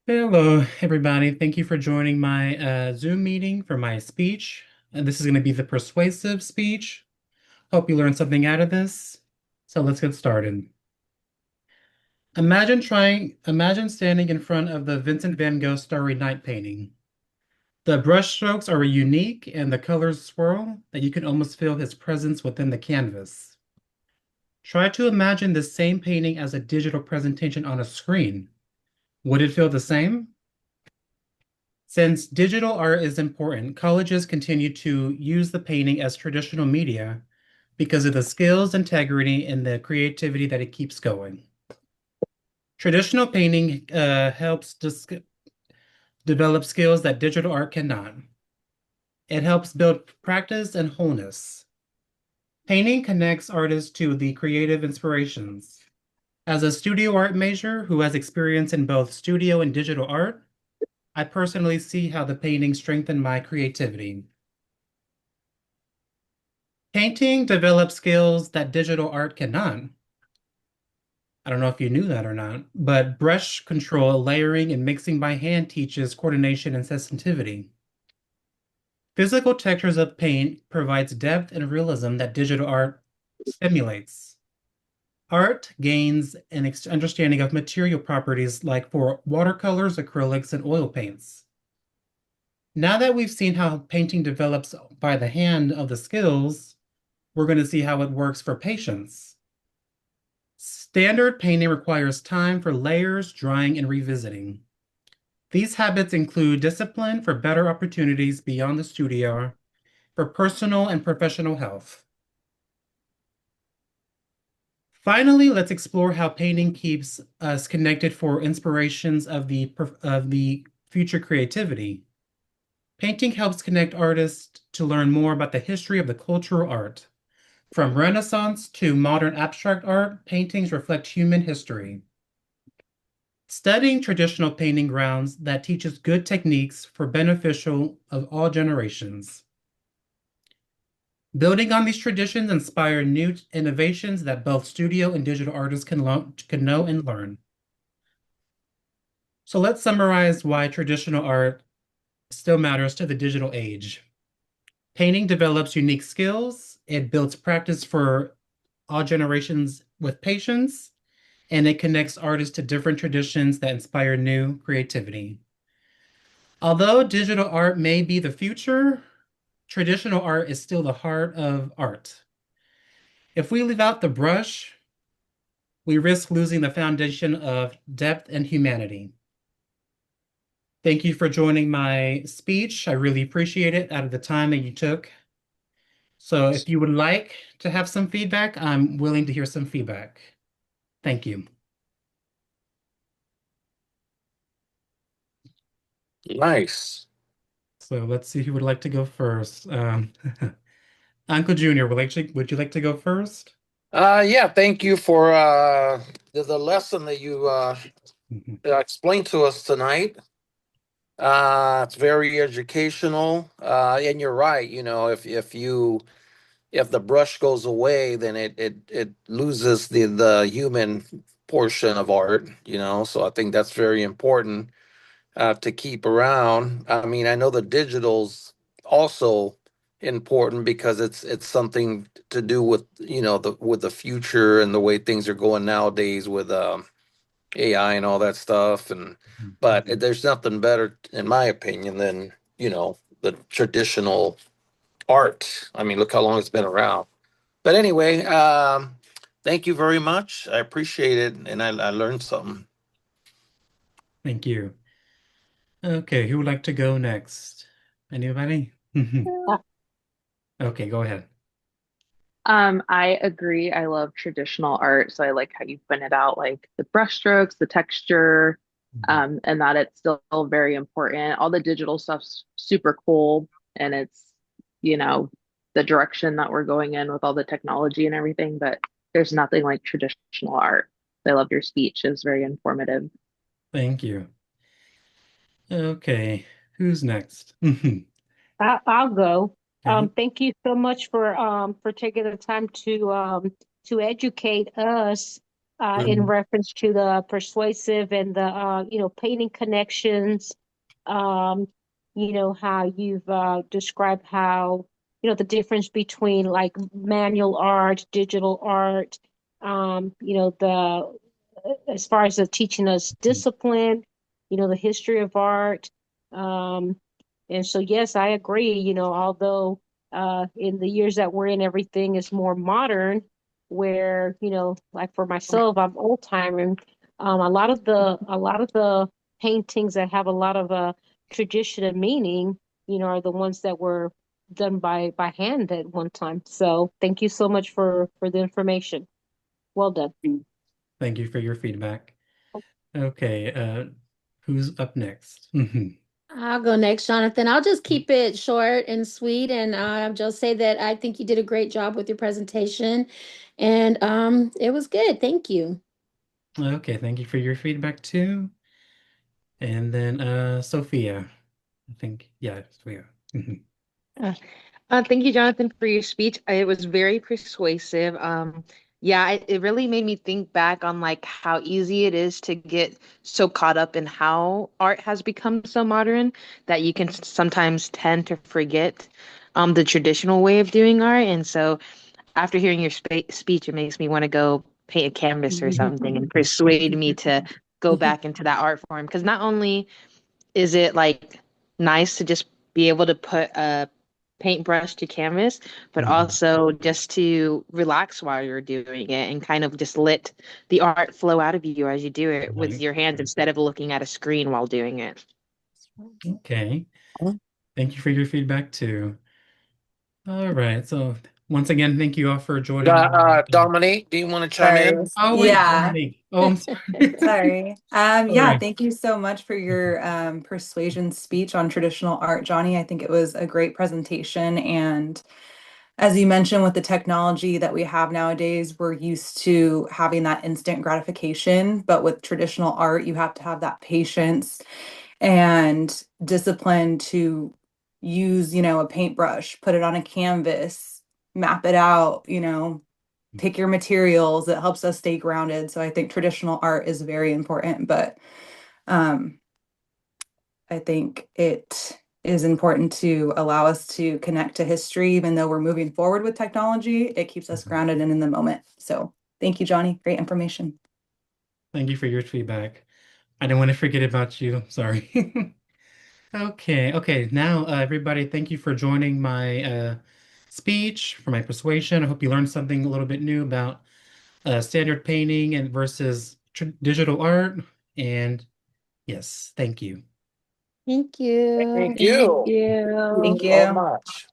Hello, everybody. Thank you for joining my Zoom meeting for my speech. And this is going to be the persuasive speech. Hope you learned something out of this. So let's get started. Imagine standing in front of the Vincent van Gogh Starry Night painting. The brushstrokes are unique and the colors swirl that you can almost feel his presence within the canvas. Try to imagine this same painting as a digital presentation on a screen. Would it feel the same? Since digital art is important, colleges continue to use the painting as traditional media because of the skills, integrity, and the creativity that it keeps going. Traditional painting helps develop skills that digital art cannot. It helps build practice and wholeness. Painting connects artists to the creative inspirations. As a studio art major who has experience in both studio and digital art, I personally see how the painting strengthened my creativity. Painting develops skills that digital art cannot. I don't know if you knew that or not, but brush control, layering, and mixing by hand teaches coordination and sensitivity. Physical textures of paint provides depth and realism that digital art stimulates. Art gains an understanding of material properties like for watercolors, acrylics, and oil paints. Now that we've seen how painting develops by the hand of the skills, we're going to see how it works for patients. Standard painting requires time for layers, drying, and revisiting. These habits include discipline for better opportunities beyond the studio, for personal and professional health. Finally, let's explore how painting keeps us connected for inspirations of the future creativity. Painting helps connect artists to learn more about the history of the cultural art. From Renaissance to modern abstract art, paintings reflect human history. Studying traditional painting grounds that teaches good techniques for beneficial of all generations. Building on these traditions inspire new innovations that both studio and digital artists can know and learn. So let's summarize why traditional art still matters to the digital age. Painting develops unique skills, it builds practice for all generations with patience, and it connects artists to different traditions that inspire new creativity. Although digital art may be the future, traditional art is still the heart of art. If we leave out the brush, we risk losing the foundation of depth and humanity. Thank you for joining my speech. I really appreciate it out of the time that you took. So if you would like to have some feedback, I'm willing to hear some feedback. Thank you. Nice. So let's see who would like to go first. Uncle Junior, would you like to go first? Yeah, thank you for the lesson that you Mhm. explained to us tonight. It's very educational. And you're right, if the brush goes away, then it loses the human portion of art. So I think that's very important to keep around. I mean, I know the digital's also important because it's something to do with the future and the way things are going nowadays with AI and all that stuff. And but there's nothing better, in my opinion, than the traditional art. I mean, look how long it's been around. But anyway, thank you very much. I appreciate it, and I learned something. Thank you. Okay, who would like to go next? Anybody? Okay, go ahead. I agree. I love traditional art, so I like how you pointed out like the brushstrokes, the texture, Mhm. and that it's still very important. All the digital stuff's super cool, and it's, you know, the direction that we're going in with all the technology and everything, but there's nothing like traditional art. I love your speech. It was very informative. Thank you. Okay, who's next? I'll go. Okay. Thank you so much for taking the time to educate us. in Mhm. reference to the persuasive and the painting connections. Um, how you've described how the difference between like manual art, digital art. The as far as the teaching us discipline, the history of art. Um, and so yes, I agree. Although in the years that we're in, everything is more modern where like for myself I'm old time and a lot of the paintings that have a lot of tradition and meaning are the ones that were done by hand at one time. So thank you so much for the information. Well done. Thank you for your feedback. Okay, who's up next? Mhm. I'll go next, Jonathan. I'll just keep it short and sweet, and just say that I think you did a great job with your presentation, and it was good. Thank you. Okay, thank you for your feedback too. And then Sophia. I think, yeah, Sophia. Mhm. Uh, thank you, Jonathan, for your speech. It was very persuasive. Yeah, it really made me think back on like how easy it is to get so caught up in how art has become so modern that you can sometimes tend to forget the traditional way of doing art. And so after hearing your speech, it makes me want to go paint a canvas or something and persuade me to go back into that art form. Because not only is it like nice to just be able to put a paintbrush to canvas, but Mhm. also just to relax while you're doing it and kind of just let the art flow out of you as you do it with Right. your hands instead of looking at a screen while doing it. Okay. Thank you for your feedback too. All right. So once again, thank you all for joining. Dominique, do you want to chime Sorry. in? Oh wait, Yeah. Dominique. Oh, I'm sorry. Sorry. Yeah, Sorry. thank you so much for your persuasion speech on traditional art, Johnny. I think it was a great presentation. And as you mentioned, with the technology that we have nowadays, we're used to having that instant gratification. But with traditional art, you have to have that patience and discipline to use, a paintbrush, put it on a canvas, map it out, pick your materials. It helps us stay grounded. So I think traditional art is very important, but um, I think it is important to allow us to connect to history, even though we're moving forward with technology. It keeps us Mhm. grounded and in the moment. So thank you, Johnny. Great information. Thank you for your feedback. I didn't want to forget about you. Sorry. Okay, okay. Now, everybody, thank you for joining my speech for my persuasion. I hope you learned something a little bit new about standard painting and versus digital art. And yes, thank you. Thank Thank you. Thank you you. Thank so you. much.